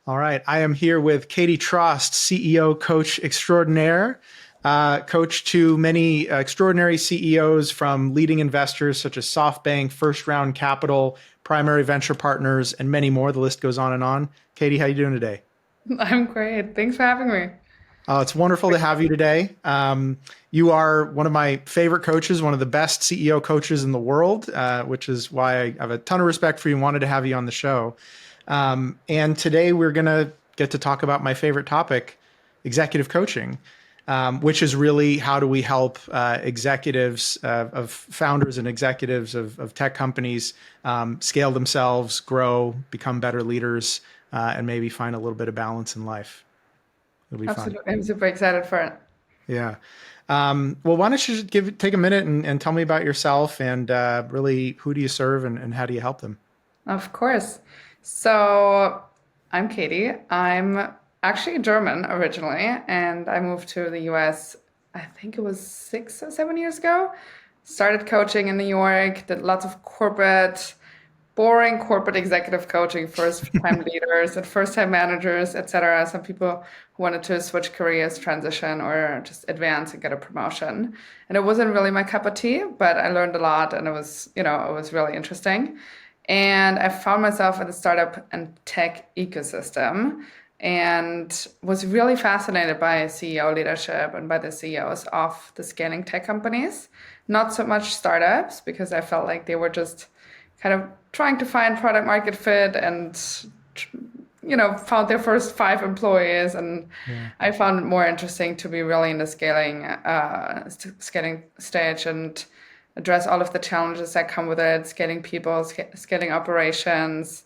All right. I am here with Katy Trost, CEO coach extraordinaire, coach to many extraordinary CEOs from leading investors such as SoftBank, First Round Capital, Primary Venture Partners, and many more. The list goes on and on. Katy, how you doing today? I'm great. Thanks for having me. It's wonderful to have you today. You are one of my favorite coaches, one of the best CEO coaches in the world, which is why I have a ton of respect for you and wanted to have you on the show. And today we're going to get to talk about my favorite topic, executive coaching, which is really how do we help executives of founders and executives of tech companies scale themselves, grow, become better leaders, and maybe find a little bit of balance in life. It'll be fun. Absolutely. I'm super excited for it. Yeah. Well, why don't you just take a minute and tell me about yourself and really who do you serve and how do you help them? Of course. So I'm Katie. I'm actually German originally, and I moved to the US, I think it was 6 or 7 years ago. Started coaching in New York, did lots of boring corporate executive coaching, first time leaders and first time managers, etc. Some people who wanted to switch careers, transition, or just advance and get a promotion. And it wasn't really my cup of tea, but I learned a lot and it was really interesting. And I found myself in the startup and tech ecosystem and was really fascinated by CEO leadership and by the CEOs of the scaling tech companies. Not so much startups, because I felt like they were just kind of trying to find product market fit and found their first 5 employees. And Yeah. I found it more interesting to be really in the scaling stage and address all of the challenges that come with it: scaling people, scaling operations,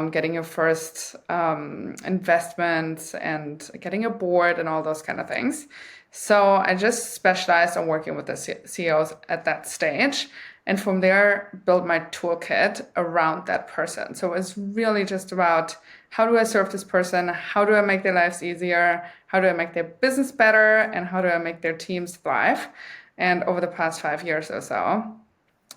getting your first investments, and getting a board and all those kind of things. So I just specialized on working with the CEOs at that stage. And from there, build my toolkit around that person. So it's really just about, how do I serve this person? How do I make their lives easier? How do I make their business better? And how do I make their teams thrive? And over the past 5 years or so,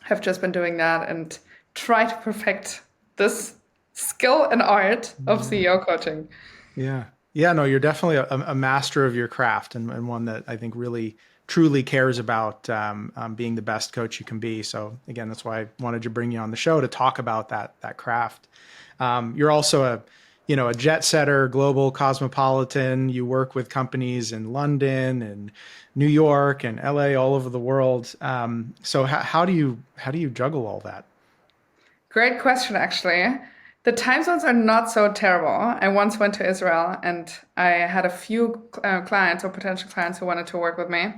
I've just been doing that and try to perfect this skill and art of Yeah. CEO coaching. Yeah. Yeah. No, you're definitely a master of your craft and one that I think really truly cares about being the best coach you can be. So again, that's why I wanted to bring you on the show to talk about that craft. You're also a jet setter, global cosmopolitan. You work with companies in London and New York and LA, all over the world. So how do you juggle all that? Great question, actually. The time zones are not so terrible. I once went to Israel and I had a few clients or potential clients who wanted to work with me. I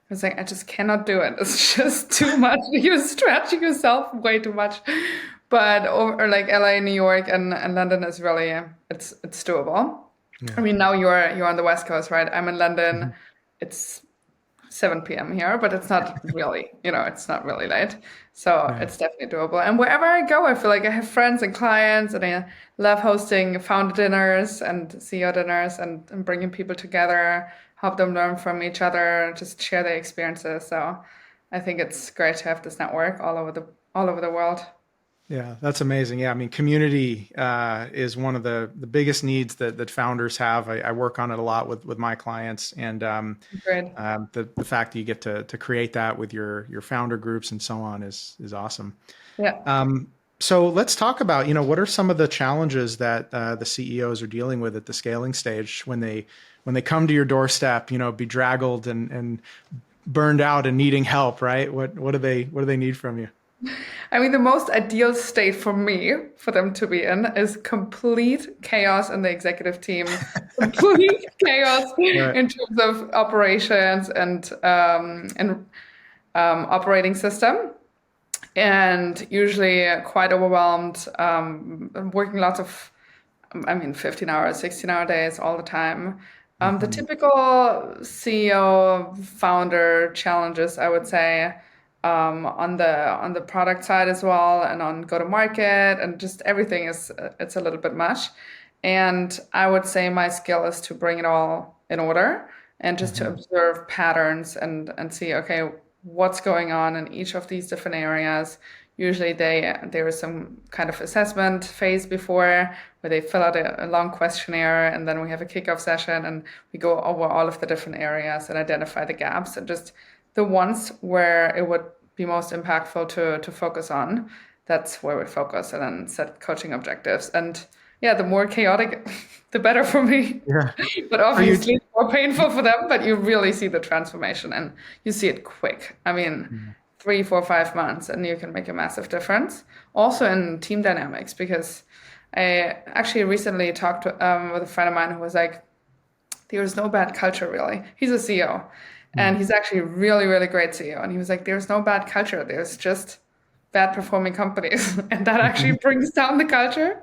was like, I just cannot do it. It's just too much. You're stretching yourself way too much. But over like LA, New York, and London is really it's doable. I Yeah. mean, now you're on the West Coast, right? I'm in London. Mhm. It's 7 p.m. here, but it's not really late. So Yeah. it's definitely doable. And wherever I go, I feel like I have friends and clients, and I love hosting founder dinners and CEO dinners and bringing people together, help them learn from each other, just share their experiences. So I think it's great to have this network all over the world. Yeah, that's amazing. Yeah, I mean, community is one of the biggest needs that founders have. I work on it a lot with my clients, and Great. the fact that you get to create that with your founder groups and so on is awesome. Yeah. So let's talk about, what are some of the challenges that the CEOs are dealing with at the scaling stage when they come to your doorstep, bedraggled and burned out and needing help, right? What do they need from you? I mean, the most ideal state for me, for them to be in, is complete chaos in the executive team, complete chaos Right. in terms of operations and operating system, and usually quite overwhelmed, working lots of, I mean, 15 hours, 16-hour days all the time. The Hmm. typical CEO founder challenges, I would say, on the product side as well, and on go to market, and just everything is it's a little bit much. And I would say my skill is to bring it all in order and just to Hmm. observe patterns and see, okay, what's going on in each of these different areas. Usually there is some kind of assessment phase before where they fill out a long questionnaire, and then we have a kickoff session and we go over all of the different areas and identify the gaps and just the ones where it would be most impactful to focus on. That's where we focus and then set coaching objectives. And yeah, the more chaotic, the better for me. Yeah. But obviously more painful for them, but you really see the transformation and you see it quick. I mean, 3, 4, 5 months, and you can make a massive difference. Also in team dynamics, because I actually recently talked with a friend of mine who was like, there's no bad culture really. He's a CEO and he's actually a really, really great CEO. And he was like, there's no bad culture. There's just bad performing companies. And that actually brings down the culture.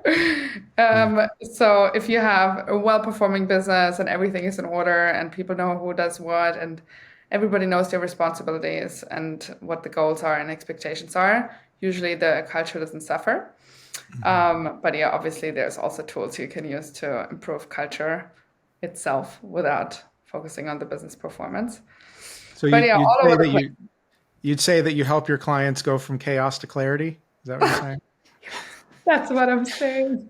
So if you have a well-performing business and everything is in order and people know who does what and everybody knows their responsibilities and what the goals are and expectations are, usually the culture doesn't suffer. But yeah, obviously there's also tools you can use to improve culture itself without focusing on the business performance. So But yeah, all over the place. you'd say that you help your clients go from chaos to clarity? Is that what you're saying? That's what I'm saying.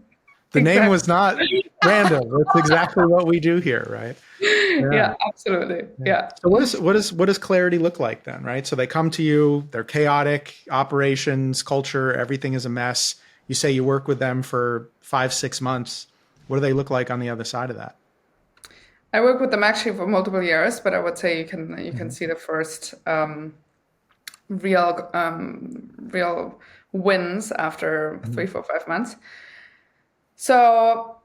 The name was not random. That's exactly what we do here, right? Yeah, absolutely. Yeah. So what does clarity look like then, right? So they come to you, they're chaotic, operations, culture, everything is a mess. You say you work with them for 5, 6 months. What do they look like on the other side of that? I work with them actually for multiple years, but I would say you can see the first real wins after 3, 4, 5 months. So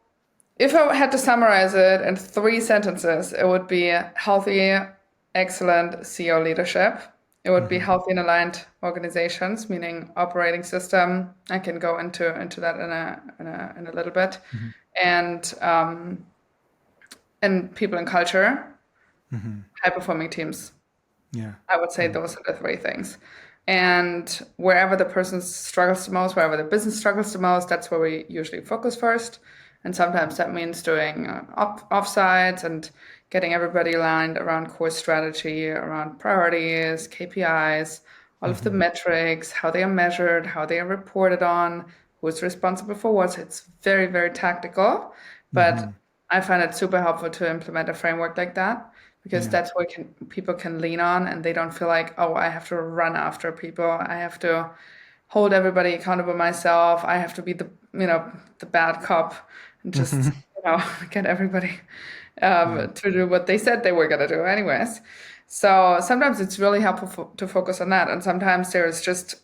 if I had to summarize it in 3 sentences, it would be healthy, excellent CEO leadership. It would be healthy and aligned organizations, meaning operating system. I can go into that in a little bit, and people and culture, high performing teams. Yeah, I would say those are the 3 things. And wherever the person struggles the most, wherever the business struggles the most, that's where we usually focus first. And sometimes that means doing offsites and getting everybody aligned around core strategy, around priorities, KPIs, all of the metrics, how they are measured, how they are reported on, who's responsible for what. So it's very, very tactical. But I find it super helpful to implement a framework like that, because that's where people can lean on and they don't feel like, oh, I have to run after people. I have to hold everybody accountable myself. I have to be the bad cop and just get everybody to do what they said they were going to do anyways. So sometimes it's really helpful to focus on that. And sometimes there's just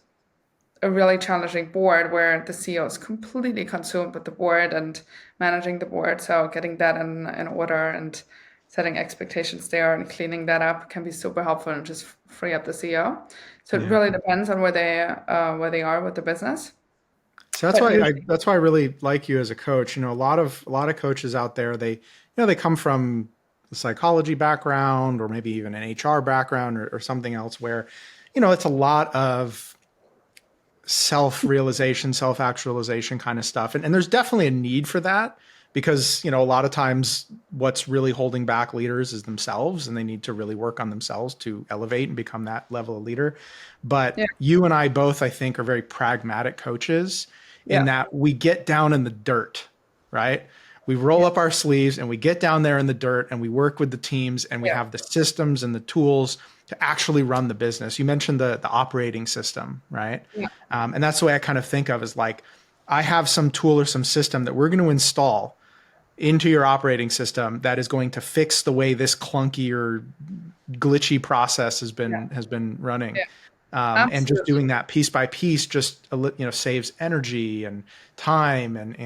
a really challenging board where the CEO is completely consumed with the board and managing the board. So getting that in order and setting expectations there and cleaning that up can be super helpful and just free up the CEO. So it really depends on where they are with the business. So that's why I really like you as a coach. A lot of coaches out there, they come from a psychology background or maybe even an HR background or something else where, it's a lot of self-realization, self-actualization kind of stuff. And there's definitely a need for that because, a lot of times what's really holding back leaders is themselves, and they need to really work on themselves to elevate and become that level of leader. But you and I both, I think, are very pragmatic coaches in that we get down in the dirt, right? We roll up our sleeves and we get down there in the dirt and we work with the teams and we have the systems and the tools to actually run the business. You mentioned the operating system, right? Yeah. And that's the way I kind of think of is like, I have some tool or some system that we're going to install into your operating system that is going to fix the way this clunky or glitchy process has been running. Yeah. And just doing that piece by piece just saves energy and time and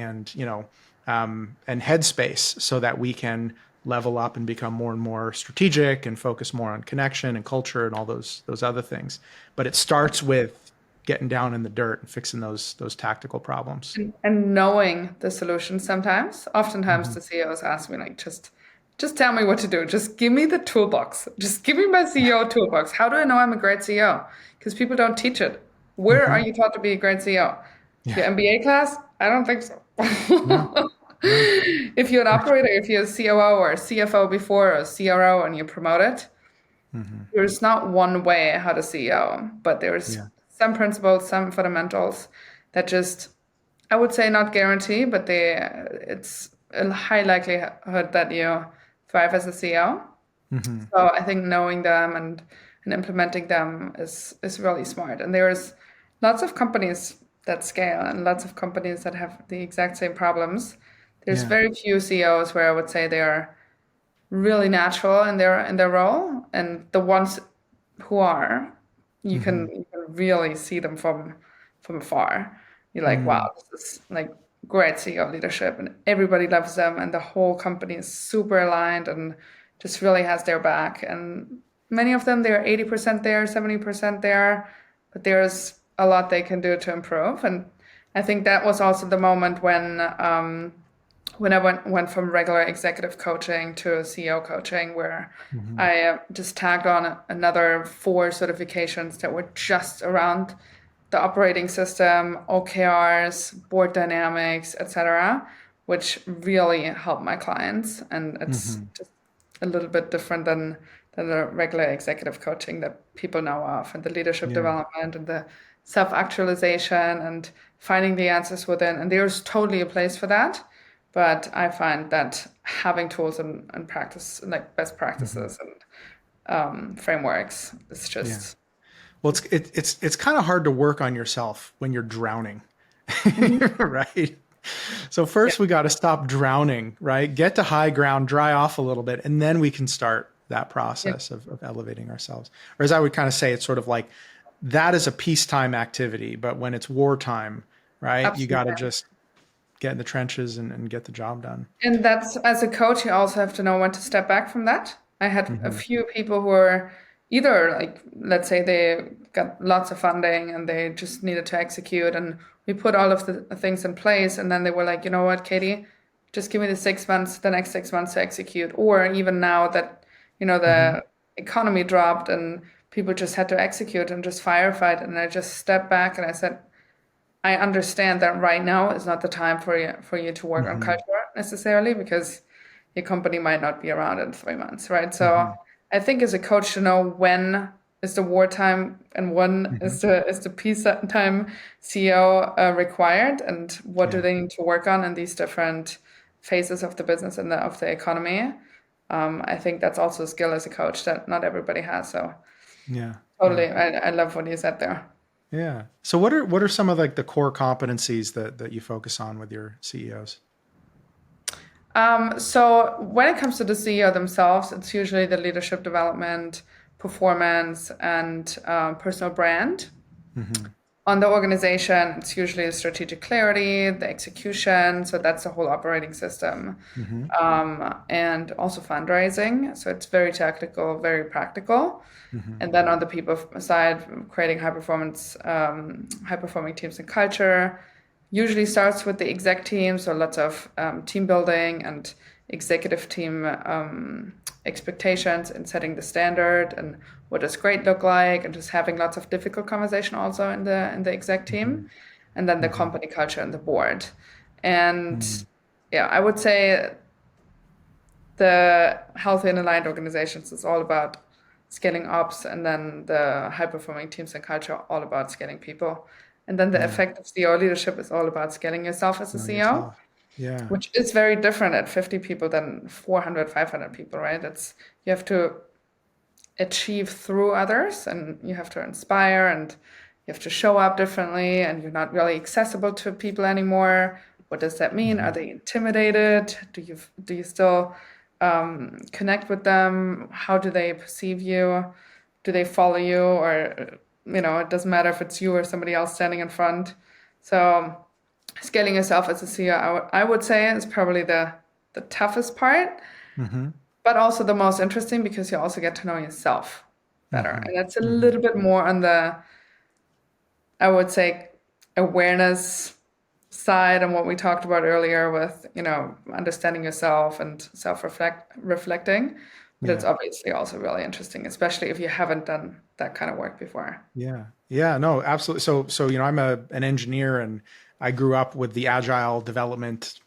headspace so that we can level up and become more and more strategic and focus more on connection and culture and all those other things. But it starts with getting down in the dirt and fixing those tactical problems. And knowing the solution sometimes. Oftentimes the CEOs ask me like, just tell me what to do. Just give me the toolbox. Just give me my CEO toolbox. How do I know I'm a great CEO? Because people don't teach it. Where are you taught to be a great CEO? Yeah. Your MBA class? I don't think so. No. If you're an operator, if you're a COO or a CFO before or a CRO and you're promoted, there's not one way how to CEO, but there's some principles, some fundamentals that just, I would say not guarantee, but it's a high likelihood that you thrive as a CEO. Hmm. So I think knowing them and implementing them is really smart. And there's lots of companies that scale and lots of companies that have the exact same problems. There's Yeah. very few CEOs where I would say they are really natural in their role, and the ones who are, Hmm. you can really see them from afar. You're like, Hmm. wow, this is like great CEO leadership, and everybody loves them, and the whole company is super aligned and just really has their back. And many of them, they're 80% there, 70% there, but there's a lot they can do to improve. And I think that was also the moment when I went from regular executive coaching to CEO coaching, where Hmm. I just tagged on another 4 certifications that were just around the operating system, OKRs, board dynamics, etc., which really helped my clients. And it's Hmm. just a little bit different than the regular executive coaching that people know of, and the leadership Yeah. development and the self-actualization and finding the answers within. And there's totally a place for that. But I find that having tools and practice, like best Hmm. practices and frameworks, is Yeah. just. Well, it's kind of hard to work on yourself when you're drowning, Mhm. right? So Yeah, first we got to stop drowning, right? Get to high ground, dry off a little bit, and then we can start that yeah, process of elevating ourselves. Or as I would kind of say, it's sort of like that is a peacetime activity, but when it's wartime, right? You got to absolutely. just get in the trenches and get the job done. And that's, as a coach, you also have to know when to step back from that. I had a Hmm. few people who were either like, let's say they got lots of funding and they just needed to execute, and we put all of the things in place, and then they were like, you know what, Katie, just give me the 6 months, the next 6 months to execute. Or even now that, Hmm. the economy dropped and people just had to execute and just firefight, and I just stepped back and I said, I understand that right now is not the time for you to work on Hmm. culture necessarily, because your company might not be around in 3 months, right? So Hmm. I think as a coach to know when is the wartime and when Hmm. is the peacetime CEO required, and what do Yeah. they need to work on in these different phases of the business and of the economy. I think that's also a skill as a coach that not everybody has. So Yeah. Yeah. totally, I love what you said there. Yeah. So what are some of like the core competencies that you focus on with your CEOs? So when it comes to the CEO themselves, it's usually the leadership development, performance, and personal brand. Hmm. On the organization, it's usually the strategic clarity, the execution. So that's the whole operating system, Hmm. and also fundraising. So it's very technical, very practical. Hmm. And then on the people side, creating high performing teams and culture usually starts with the exec team. So lots of team building and executive team expectations and setting the standard and what does great look like, and just having lots of difficult conversation also in the exec Hmm. team, and then the Hmm. company culture and the board. And Hmm. yeah, I would say the healthy and aligned organizations is all about scaling ops, and then the high performing teams and culture all about scaling people. And then the Yeah. effective CEO leadership is all about scaling yourself as a Knowing CEO, yourself. Yeah. which is very different at 50 people than 400, 500 people, right? It's, you have to achieve through others, and you have to inspire, and you have to show up differently, and you're not really accessible to people anymore. What does that mean? Are Hmm. they intimidated? Do you still connect with them? How do they perceive you? Do they follow you? Or it doesn't matter if it's you or somebody else standing in front. So scaling yourself as a CEO, I would say, is probably the toughest part, Hmm. but also the most interesting, because you also get to know yourself better. Hmm. And that's a Hmm. little bit more on the, I would say, awareness side, and what we talked about earlier with, understanding yourself and reflecting. But it's Yeah. obviously also really interesting, especially if you haven't done that kind of work before. Yeah. Yeah. No, absolutely. So, I'm an engineer and I grew up with the agile development,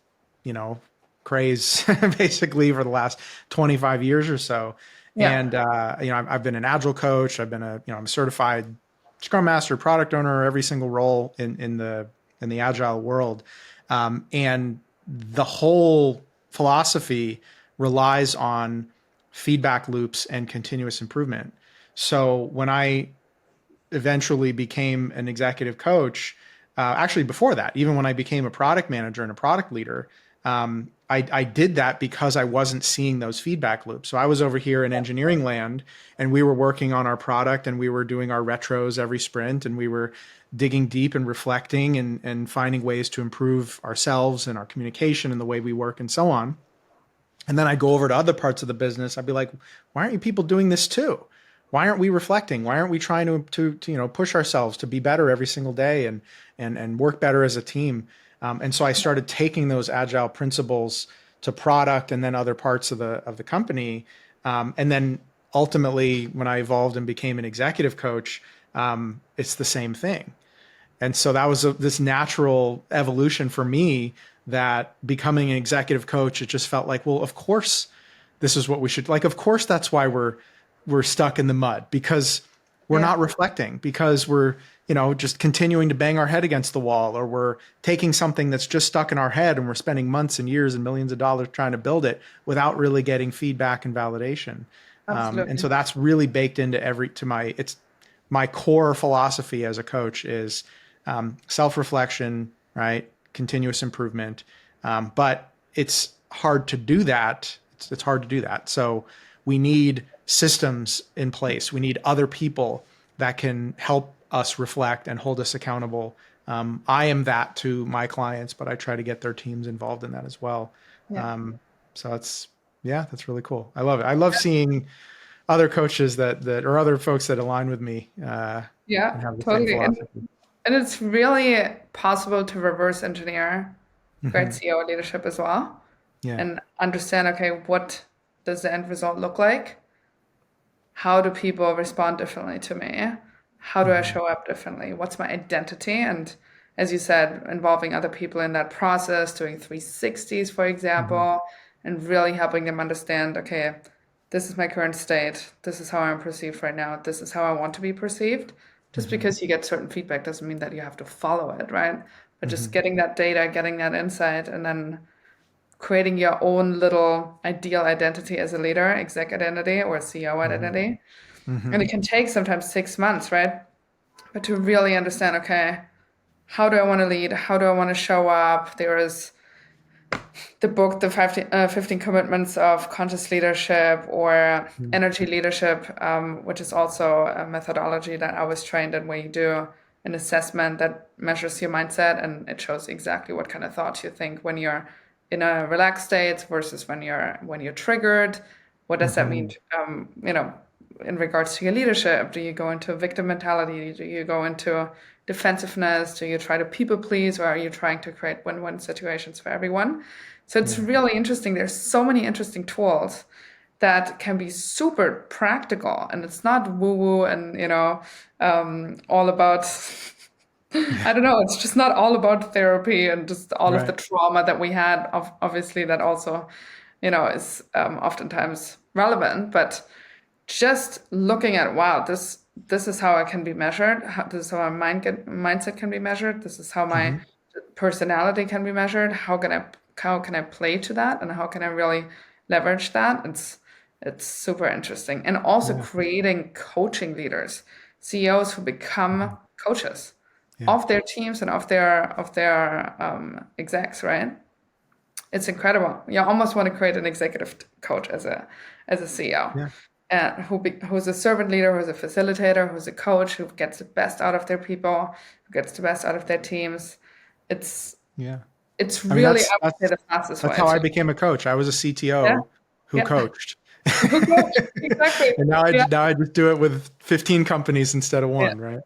you know, craze basically for the last 25 years or so. Yeah. And, I've been an agile coach. I've been I'm a certified Scrum Master, product owner, every single role in the agile world. And the whole philosophy relies on feedback loops and continuous improvement. So when I eventually became an executive coach, actually before that, even when I became a product manager and a product leader, I did that because I wasn't seeing those feedback loops. So I was over here in engineering land, and we were working on our product, and we were doing our retros every sprint, and we were digging deep and reflecting and finding ways to improve ourselves and our communication and the way we work and so on. And then I go over to other parts of the business. I'd be like, why aren't you people doing this too? Why aren't we reflecting? Why aren't we trying to push ourselves to be better every single day and work better as a team? And so I started taking those agile principles to product and then other parts of the company. And then ultimately, when I evolved and became an executive coach, it's the same thing. And so that was this natural evolution for me, that becoming an executive coach, it just felt like, well, of course, this is what we should like. Of course, that's why we're stuck in the mud, because we're not reflecting, because we're, just continuing to bang our head against the wall, or we're taking something that's just stuck in our head and we're spending months and years and millions of dollars trying to build it without really getting feedback and validation. And so that's really baked into it's my core philosophy as a coach is self-reflection, right? Continuous improvement. But it's hard to do that. It's hard to do that. So we need systems in place. We need other people that can help us reflect and hold us accountable. I am that to my clients, but I try to get their teams involved in that as well. So that's really cool. I love it. I love seeing other coaches that or other folks that align with me. And have the same Totally. philosophy. And it's really possible to reverse engineer great CEO leadership as well, and understand, okay, what does the end result look like? How do people respond differently to me? How do I show up differently? What's my identity? And as you said, involving other people in that process, doing 360s, for example, and really helping them understand, okay, this is my current state. This is how I'm perceived right now. This is how I want to be perceived. Just because you get certain feedback doesn't mean that you have to follow it, right? But just getting that data, getting that insight, and then creating your own little ideal identity as a leader, exec identity or CEO identity. And it can take sometimes 6 months, right? But to really understand, okay, how do I want to lead? How do I want to show up? There is the book, the 15 Commitments of Conscious Leadership, or Energy Leadership, which is also a methodology that I was trained in, where you do an assessment that measures your mindset, and it shows exactly what kind of thoughts you think when you're in a relaxed state versus when you're triggered. What does that mean? In regards to your leadership, do you go into victim mentality? Do you go into defensiveness? Do you try to people please, or are you trying to create win-win situations for everyone? So it's really interesting. There's so many interesting tools that can be super practical, and it's not woo-woo and all about I don't know, it's just not all about therapy and just all of the trauma that we had. Obviously, that also is oftentimes relevant, but just looking at, wow, this is how I can be measured. This is how my mindset can be measured. This is how my personality can be measured. How can I play to that, and how can I really leverage that? It's super interesting. And also creating coaching leaders, CEOs who become coaches of their teams and of their execs, right? It's incredible. You almost want to create an executive coach as a CEO. Who's a servant leader, who's a facilitator, who's a coach, who gets the best out of their people, who gets the best out of their teams. It's really, I would say, the fastest way. That's how I became a coach. I was a CTO who coached. Exactly. And now I just do it with 15 companies instead of one, right?